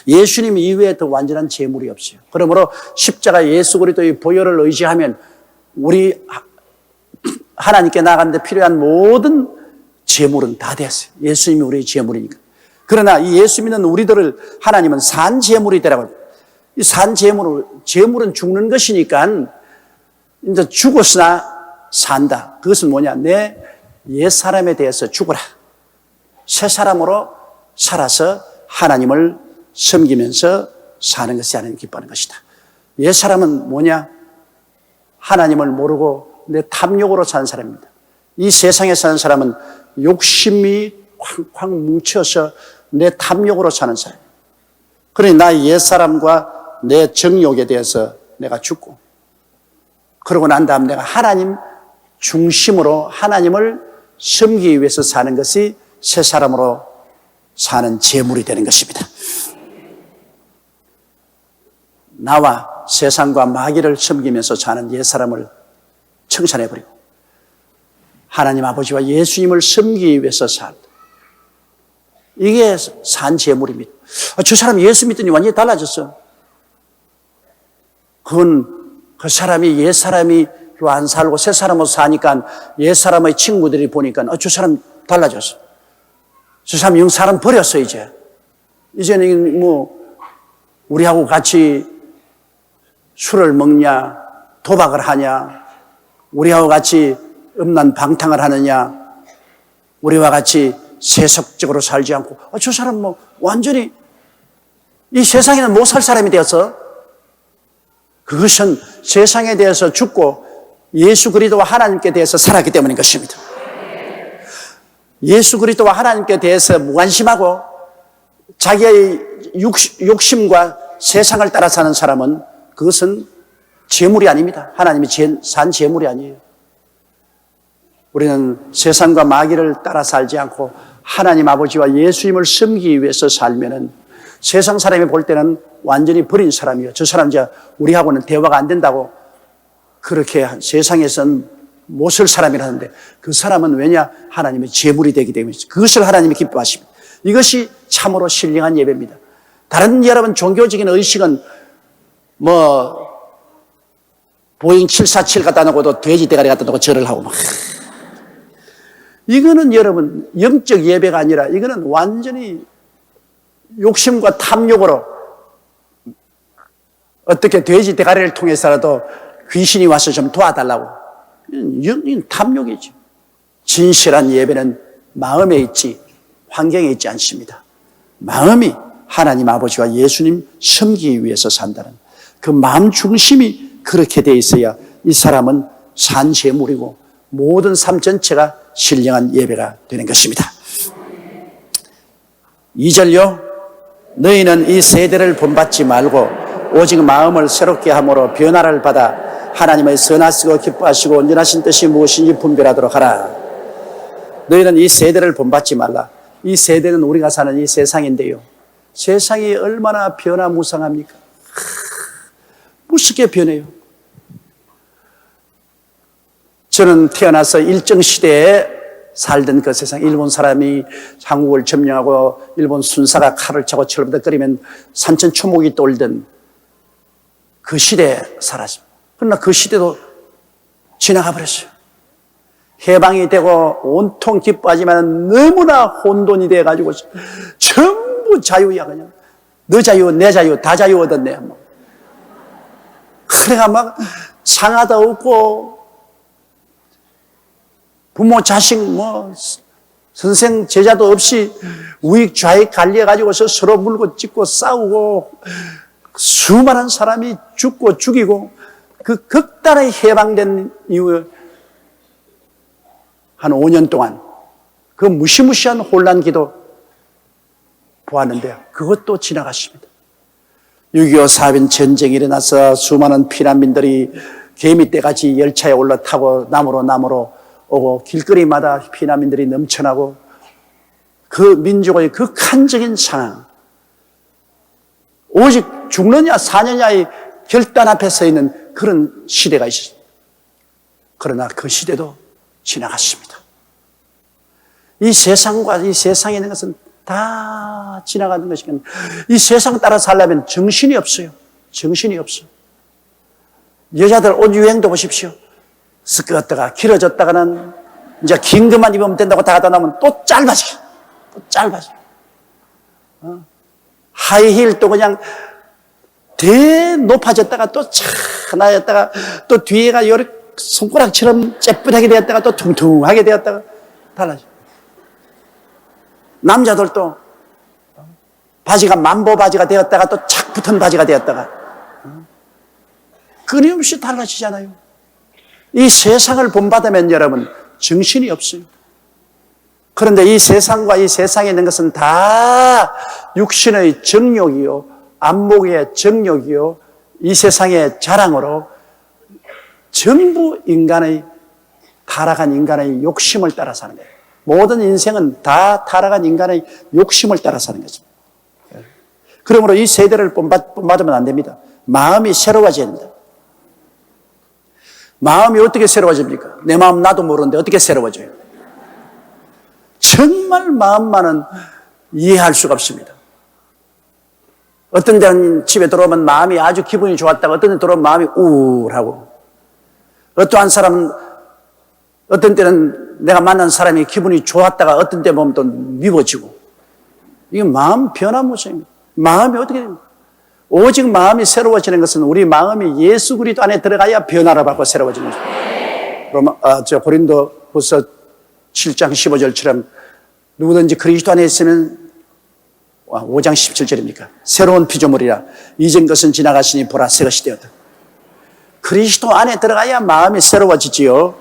예수님 이외에 더 완전한 제물이 없어요. 그러므로 십자가 예수 그리스도의 보혈을 의지하면 우리 하나님께 나가는데 필요한 모든 제물은 다 됐어요. 예수님이 우리의 제물이니까. 그러나 이 예수 믿는 우리들을 하나님은 산 제물이 되라고 합니다. 이 산 제물은 죽는 것이니까 이제 죽었으나 산다. 그것은 뭐냐? 내 옛사람에 대해서 죽어라. 새 사람으로 살아서 하나님을 섬기면서 사는 것이 하나님 기뻐하는 것이다. 옛사람은 뭐냐? 하나님을 모르고 내 탐욕으로 사는 사람입니다. 이 세상에 사는 사람은 욕심이 쾅쾅 뭉쳐서 내 탐욕으로 사는 사람. 그러니 나의 옛사람과 내 정욕에 대해서 내가 죽고, 그러고 난 다음 내가 하나님 중심으로 하나님을 섬기기 위해서 사는 것이 새 사람으로 사는 제물이 되는 것입니다. 나와 세상과 마귀를 섬기면서 사는 옛사람을 청산해버리고 하나님 아버지와 예수님을 섬기기 위해서 살다. 이게 산 제물입니다. 저 사람 예수 믿더니 완전히 달라졌어. 그건 그 사람이 옛사람으로 안 살고 새 사람으로 사니까 옛사람의 친구들이 보니까 저 사람 달라졌어. 저 사람 영 사람 버렸어 이제. 이제는 뭐 우리하고 같이 술을 먹냐, 도박을 하냐, 우리하고 같이 음란 방탕을 하느냐, 우리와 같이 세속적으로 살지 않고 저 사람 뭐 완전히 이 세상에는 못 살 사람이 되어서, 그것은 세상에 대해서 죽고 예수 그리스도와 하나님께 대해서 살았기 때문인 것입니다. 예수 그리스도와 하나님께 대해서 무관심하고 자기의 욕심과 세상을 따라 사는 사람은 그것은 재물이 아닙니다. 하나님이 산 재물이 아니에요. 우리는 세상과 마귀를 따라 살지 않고 하나님 아버지와 예수님을 섬기기 위해서 살면은 세상 사람이 볼 때는 완전히 버린 사람이에요. 저 사람 이제 우리하고는 대화가 안 된다고 그렇게 세상에선 못 쓸 사람이라는데, 그 사람은 왜냐? 하나님의 재물이 되기 때문에 그것을 하나님이 기뻐하십니다. 이것이 참으로 신령한 예배입니다. 다른 여러분 종교적인 의식은 뭐 보잉 747 갖다 놓고도 돼지 대가리 갖다 놓고 절을 하고 막, 이거는 여러분 영적 예배가 아니라 이거는 완전히 욕심과 탐욕으로 어떻게 돼지 대가리를 통해서라도 귀신이 와서 좀 도와달라고, 이건 탐욕이죠. 진실한 예배는 마음에 있지 환경에 있지 않습니다. 마음이 하나님 아버지와 예수님 섬기기 위해서 산다는 그 마음 중심이 그렇게 돼 있어야 이 사람은 산 제물이고 모든 삶 전체가 신령한 예배가 되는 것입니다. 2절요. 너희는 이 세대를 본받지 말고 오직 마음을 새롭게 함으로 변화를 받아 하나님의 선하시고 기뻐하시고 온전하신 뜻이 무엇인지 분별하도록 하라. 너희는 이 세대를 본받지 말라. 이 세대는 우리가 사는 이 세상인데요, 세상이 얼마나 변화무쌍합니까? 무섭게 변해요. 저는 태어나서 일정 시대에 살던 그 세상, 일본 사람이 한국을 점령하고 일본 순사가 칼을 차고 철부덕거리면 산천초목이 떨던 그 시대에 살았습니다. 그러나 그 시대도 지나가 버렸어요. 해방이 되고 온통 기뻐하지만 너무나 혼돈이 돼가지고 전부 자유야. 그냥 너 자유 내 자유 다 자유 얻었네. 그래가 막 상하다 없고 부모 자식 뭐 선생 제자도 없이 우익 좌익 갈려가지고서 서로 물고 찢고 싸우고 수많은 사람이 죽고 죽이고, 그 극단의 해방된 이후 한 5년 동안 그 무시무시한 혼란 기도 보았는데요, 그것도 지나갔습니다. 6.25 사변 전쟁이 일어나서 수많은 피난민들이 개미떼같이 열차에 올라타고 남으로 오고 길거리마다 피난민들이 넘쳐나고 그 민족의 극한적인 상황, 오직 죽느냐 사느냐의 결단 앞에 서 있는 그런 시대가 있었습니다. 그러나 그 시대도 지나갔습니다. 이 세상과 이 세상에 있는 것은 다 지나가는 것이니까 이 세상 따라 살려면 정신이 없어요. 정신이 없어. 여자들 옷 유행도 보십시오. 스커트가 길어졌다가는 이제 긴 것만 입으면 된다고 다 하다 나면 또 짧아지게. 또 짧아져. 하이힐도 그냥 대 높아졌다가 또 차나였다가 또 뒤에가 요렇게 손가락처럼 째뿌하게 되었다가 또 퉁퉁하게 되었다가 달라져. 남자들도 바지가 만보 바지가 되었다가 또 착 붙은 바지가 되었다가 끊임없이 달라지잖아요. 이 세상을 본받으면 여러분 정신이 없어요. 그런데 이 세상과 이 세상에 있는 것은 다 육신의 정욕이요, 안목의 정욕이요, 이 세상의 자랑으로 전부 타락한 인간의 욕심을 따라 사는 거예요. 모든 인생은 다 타락한 인간의 욕심을 따라 사는 거죠. 그러므로 이 세대를 본받으면 안 됩니다. 마음이 새로워져야 됩니다. 마음이 어떻게 새로워집니까? 내 마음 나도 모르는데 어떻게 새로워져요? 정말 마음만은 이해할 수가 없습니다. 어떤 데는 집에 들어오면 마음이 아주 기분이 좋았다가 어떤 데 들어오면 마음이 우울하고 어떠한 사람은 어떤 때는 내가 만난 사람이 기분이 좋았다가 어떤 때 보면 또 미워지고 이게 마음 변화 모습입니다. 마음이 어떻게 됩니까? 오직 마음이 새로워지는 것은 우리 마음이 예수 그리스도 안에 들어가야 변화를 받고 새로워지는 것입니다. 고린도후서 7장 15절처럼 누구든지 그리스도 안에 있으면 5장 17절입니까? 새로운 피조물이라 이전 것은 지나갔으니 보라 새 것이 되었다. 그리스도 안에 들어가야 마음이 새로워지지요.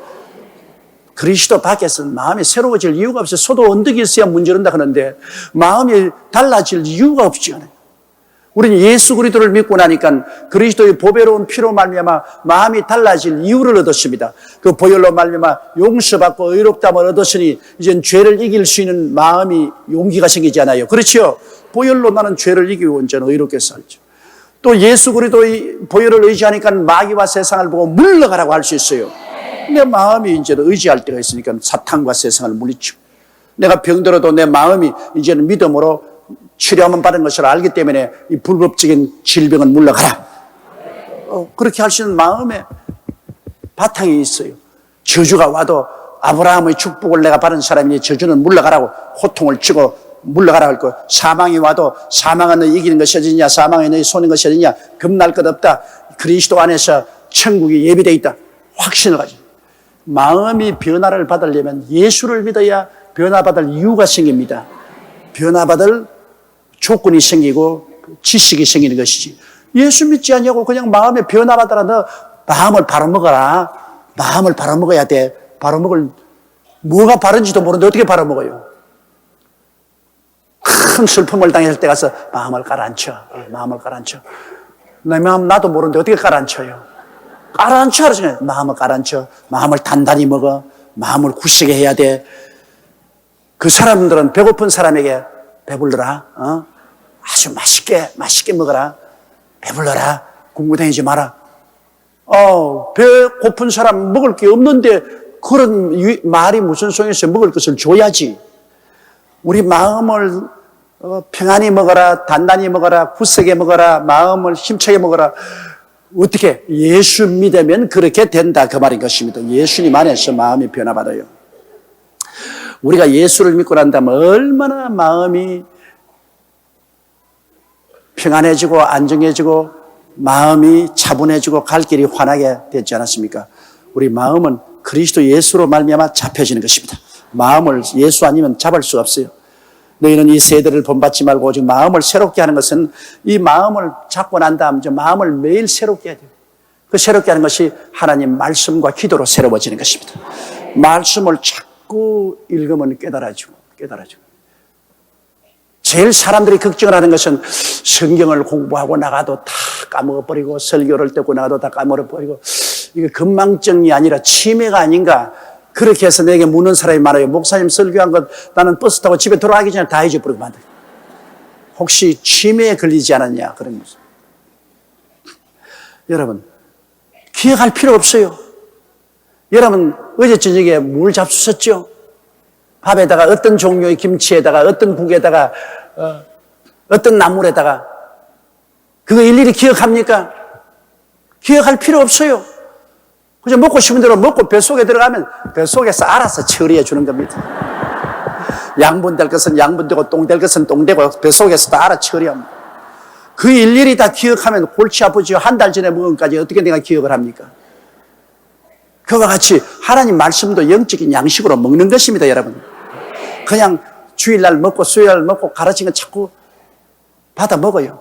그리스도 밖에서는 마음이 새로워질 이유가 없어요. 소도 언덕이 있어야 문지른다 하는데 마음이 달라질 이유가 없지 않아요. 우리는 예수 그리스도를 믿고 나니까 그리스도의 보배로운 피로 말미암아 마음이 달라질 이유를 얻었습니다. 그 보혈로 말미암아 용서받고 의롭다함을 얻었으니 이젠 죄를 이길 수 있는 마음이 용기가 생기잖아요. 그렇죠? 보혈로 나는 죄를 이기고 이제는 의롭게 살죠. 또 예수 그리스도의 보혈을 의지하니까 마귀와 세상을 보고 물러가라고 할 수 있어요. 내 마음이 이제는 의지할 때가 있으니까 사탄과 세상을 물리치고 내가 병들어도 내 마음이 이제는 믿음으로 치료하면 받은 것을 알기 때문에 이 불법적인 질병은 물러가라. 그렇게 할 수 있는 마음의 바탕이 있어요. 저주가 와도 아브라함의 축복을 내가 받은 사람이니 저주는 물러가라고 호통을 치고 물러가라고 할 거예요. 사망이 와도 사망은 너희 이기는 것이 어디냐, 사망이 너희 손인 것이 어디냐, 겁날 것 없다. 그리스도 안에서 천국이 예비되어 있다. 확신을 가지고. 마음이 변화를 받으려면 예수를 믿어야 변화받을 이유가 생깁니다. 변화받을 조건이 생기고 지식이 생기는 것이지. 예수 믿지 않냐고 그냥 마음에 변화받아라. 너 마음을 바로 먹어라. 마음을 바로 먹어야 돼. 바로 먹을 뭐가 바른지도 모르는데 어떻게 바로 먹어요? 큰 슬픔을 당했을 때 가서 마음을 가라앉혀. 마음을 가라앉혀. 내 마음 나도 모르는데 어떻게 가라앉혀요? 가라앉혀 하잖아요. 마음을 가라앉혀. 마음을 단단히 먹어. 마음을 굳세게 해야 돼. 그 사람들은 배고픈 사람에게 배불러라. 아주 맛있게 먹어라. 배불러라. 궁구다니지 마라. 배고픈 사람 먹을 게 없는데 그런 말이 무슨 소용이 있어요? 먹을 것을 줘야지. 우리 마음을 평안히 먹어라. 단단히 먹어라. 굳세게 먹어라. 마음을 힘차게 먹어라. 어떻게? 예수 믿으면 그렇게 된다. 그 말인 것입니다. 예수님 안에서 마음이 변화받아요. 우리가 예수를 믿고 난 다음에 얼마나 마음이 평안해지고 안정해지고 마음이 차분해지고 갈 길이 환하게 되지 않았습니까? 우리 마음은 그리스도 예수로 말미암아 잡혀지는 것입니다. 마음을 예수 아니면 잡을 수 없어요. 너희는 이 세대를 본받지 말고 오직 마음을 새롭게 하는 것은 이 마음을 잡고 난 다음 마음을 매일 새롭게 해야 돼요. 그 새롭게 하는 것이 하나님 말씀과 기도로 새로워지는 것입니다. 말씀을 자꾸 읽으면 깨달아지고 제일 사람들이 걱정을 하는 것은 성경을 공부하고 나가도 다 까먹어버리고 설교를 듣고 나가도 다 까먹어버리고 이게 건망증이 아니라 치매가 아닌가 그렇게 해서 내게 묻는 사람이 많아요. 목사님 설교한 것 나는 버스 타고 집에 돌아가기 전에 다 잊어버리고 만다. 혹시 치매에 걸리지 않았냐 그런 거죠. 여러분 기억할 필요 없어요. 여러분 어제 저녁에 뭘 잡수셨죠? 밥에다가 어떤 종류의 김치에다가 어떤 국에다가 어떤 나물에다가 그거 일일이 기억합니까? 기억할 필요 없어요. 그저 먹고 싶은 대로 먹고 뱃속에 들어가면 뱃속에서 알아서 처리해 주는 겁니다. 양분될 것은 양분되고 똥될 것은 똥되고 뱃속에서 다 알아 처리합니다. 그 일일이 다 기억하면 골치 아프죠. 한 달 전에 먹은 것까지 어떻게 내가 기억을 합니까? 그와 같이 하나님 말씀도 영적인 양식으로 먹는 것입니다, 여러분. 그냥 주일날 먹고 수요일 먹고 가르친 거 자꾸 받아 먹어요.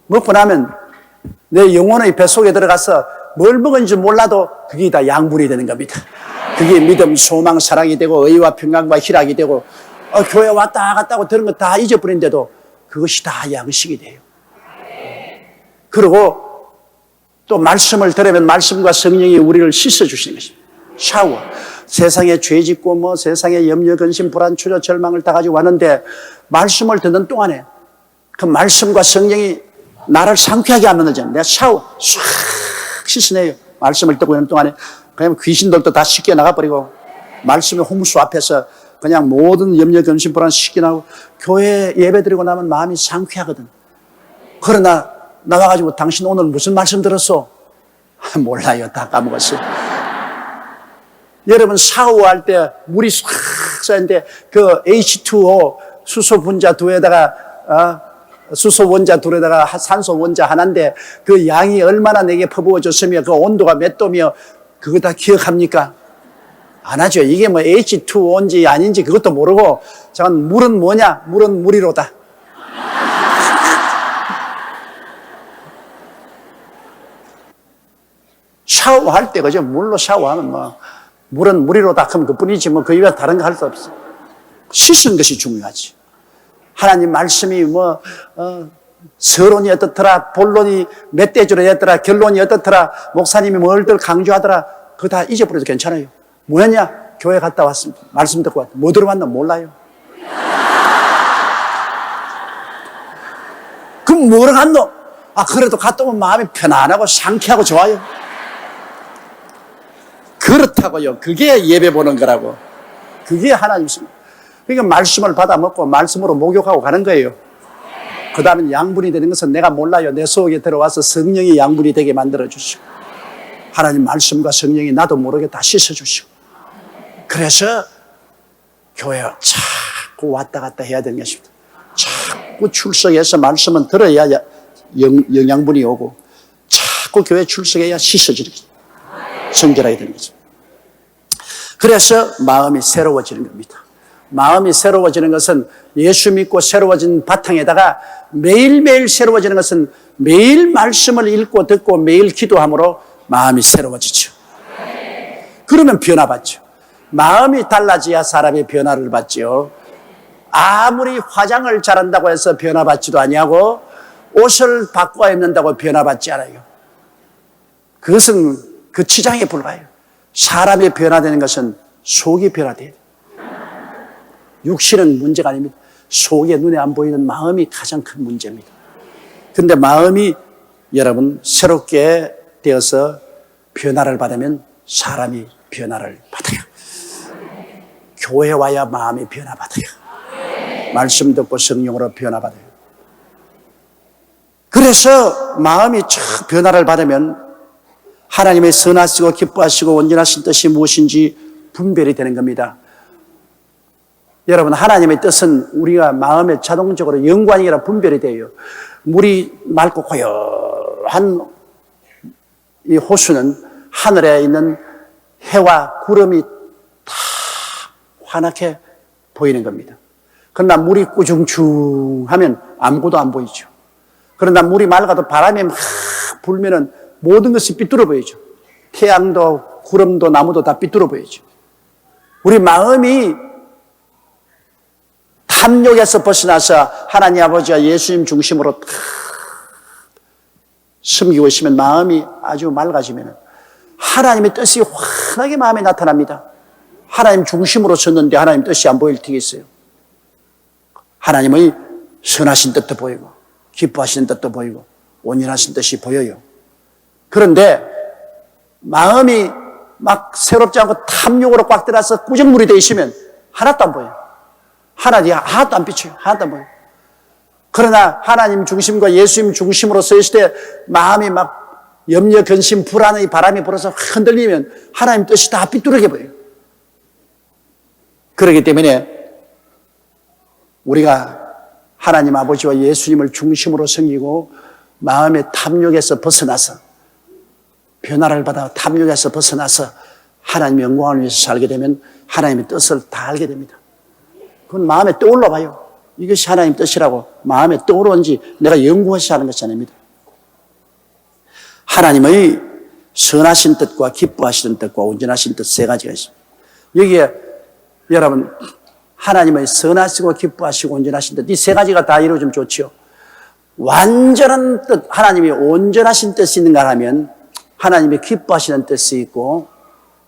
먹고 나면 내 영혼의 뱃속에 들어가서 뭘 먹은지 몰라도 그게 다 양분이 되는 겁니다. 그게 믿음, 소망, 사랑이 되고 의와 평강과 희락이 되고 교회 왔다 갔다 하고 들은 거 다 잊어버린데도 그것이 다 양식이 돼요. 그리고 또 말씀을 들으면 말씀과 성령이 우리를 씻어주시는 것입니다. 샤워. 세상에 죄 짓고 뭐 세상에 염려, 근심, 불안, 추저, 절망을 다 가지고 왔는데 말씀을 듣는 동안에 그 말씀과 성령이 나를 상쾌하게 하면 내가 샤워 싹 씻어내요. 말씀을 듣고 있는 동안에 그냥 귀신들도 다 씻겨 나가버리고 말씀의 홍수 앞에서 그냥 모든 염려, 근심, 불안 씻겨 나가고 교회 예배 드리고 나면 마음이 상쾌하거든. 그러나 나와가지고 당신 오늘 무슨 말씀 들었어? 몰라요. 다 까먹었어요. 여러분 샤워할 때 물이 싹 쌓이는데 그 H2O 수소 분자 두에다가 수소 원자 둘에다가 산소 원자 하나인데 그 양이 얼마나 내게 퍼부어졌으며 그 온도가 몇 도며 그거 다 기억합니까? 안 하죠. 이게 뭐 H2O인지 아닌지 그것도 모르고 잠깐 물은 뭐냐? 물은 물이로다. 샤워할 때 그죠? 물로 샤워하면 뭐 물은 물이로다 하면 그뿐이지 뭐 그 이외에 다른 거 할 수 없어. 씻는 것이 중요하지. 하나님 말씀이 뭐 서론이 어떻더라, 본론이 멧돼지로 했더라, 결론이 어떻더라, 목사님이 뭘들 강조하더라, 그거 다 잊어버려도 괜찮아요. 뭐였냐? 교회 갔다 왔습니다. 말씀 듣고 왔다. 뭐 들어왔나 몰라요. 그럼 뭐로 갔노? 그래도 갔다 오면 마음이 편안하고 상쾌하고 좋아요. 그렇다고요. 그게 예배 보는 거라고. 그게 하나님 있습니다. 그러니까 말씀을 받아 먹고 말씀으로 목욕하고 가는 거예요. 그 다음에 양분이 되는 것은 내가 몰라요. 내 속에 들어와서 성령이 양분이 되게 만들어 주시고 하나님 말씀과 성령이 나도 모르게 다 씻어 주시고 그래서 교회에 자꾸 왔다 갔다 해야 되는 것입니다. 자꾸 출석해서 말씀은 들어야 영양분이 오고 자꾸 교회 출석해야 씻어지는 거죠. 성결하게 되는 거죠. 그래서 마음이 새로워지는 겁니다. 마음이 새로워지는 것은 예수 믿고 새로워진 바탕에다가 매일매일 새로워지는 것은 매일 말씀을 읽고 듣고 매일 기도함으로 마음이 새로워지죠. 그러면 변화받죠. 마음이 달라져야 사람이 변화를 받죠. 아무리 화장을 잘한다고 해서 변화받지도 아니하고 옷을 바꿔 입는다고 변화받지 않아요. 그것은 그 치장에 불과해요. 사람이 변화되는 것은 속이 변화돼야 돼요. 육신은 문제가 아닙니다. 속에 눈에 안 보이는 마음이 가장 큰 문제입니다. 그런데 마음이 여러분 새롭게 되어서 변화를 받으면 사람이 변화를 받아요. 교회 와야 마음이 변화받아요. 말씀 듣고 성령으로 변화받아요. 그래서 마음이 참 변화를 받으면 하나님의 선하시고 기뻐하시고 온전하신 뜻이 무엇인지 분별이 되는 겁니다. 여러분 하나님의 뜻은 우리가 마음에 자동적으로 연관이라 분별이 돼요. 물이 맑고 고요한 이 호수는 하늘에 있는 해와 구름이 다 환하게 보이는 겁니다. 그러나 물이 꾸중충하면 아무것도 안 보이죠. 그러나 물이 맑아도 바람이 막 불면은 모든 것이 삐뚤어 보이죠. 태양도 구름도 나무도 다 삐뚤어 보이죠. 우리 마음이 탐욕에서 벗어나서 하나님 아버지와 예수님 중심으로 섬기고 있으면 마음이 아주 맑아지면 하나님의 뜻이 환하게 마음에 나타납니다. 하나님 중심으로 섰는데 하나님 뜻이 안 보일 테겠어요. 하나님의 선하신 뜻도 보이고 기뻐하시는 뜻도 보이고 온전하신 뜻이 보여요. 그런데 마음이 막 새롭지 않고 탐욕으로 꽉 들어서 꾸정물이 되어 있으면 하나도 안 보여요. 하나도 안 비쳐요. 하나도 안 보여요. 그러나 하나님 중심과 예수님 중심으로 서 있을 때 마음이 막 염려, 근심, 불안의 바람이 불어서 흔들리면 하나님 뜻이 다 삐뚤게 보여요. 그렇기 때문에 우리가 하나님 아버지와 예수님을 중심으로 섬기고 마음의 탐욕에서 벗어나서 변화를 받아 탐욕에서 벗어나서 하나님의 영광을 위해서 살게 되면 하나님의 뜻을 다 알게 됩니다. 그건 마음에 떠올라 봐요. 이것이 하나님 뜻이라고 마음에 떠오르는지 내가 연구해서 하는 것이 아닙니다. 하나님의 선하신 뜻과 기뻐하시는 뜻과 온전하신 뜻 세 가지가 있습니다. 여기에 여러분 하나님의 선하시고 기뻐하시고 온전하신 뜻 이 세 가지가 다 이루어지면 좋지요. 완전한 뜻, 하나님이 온전하신 뜻이 있는가 하면 하나님의 기뻐하시는 뜻이 있고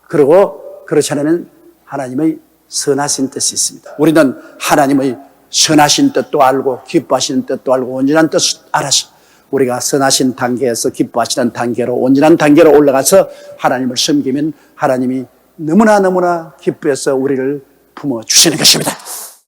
그리고 그렇지 않으면 하나님의 선하신 뜻이 있습니다. 우리는 하나님의 선하신 뜻도 알고 기뻐하시는 뜻도 알고 온전한 뜻을 알아서 우리가 선하신 단계에서 기뻐하시는 단계로 온전한 단계로 올라가서 하나님을 섬기면 하나님이 너무나 기뻐해서 우리를 품어주시는 것입니다.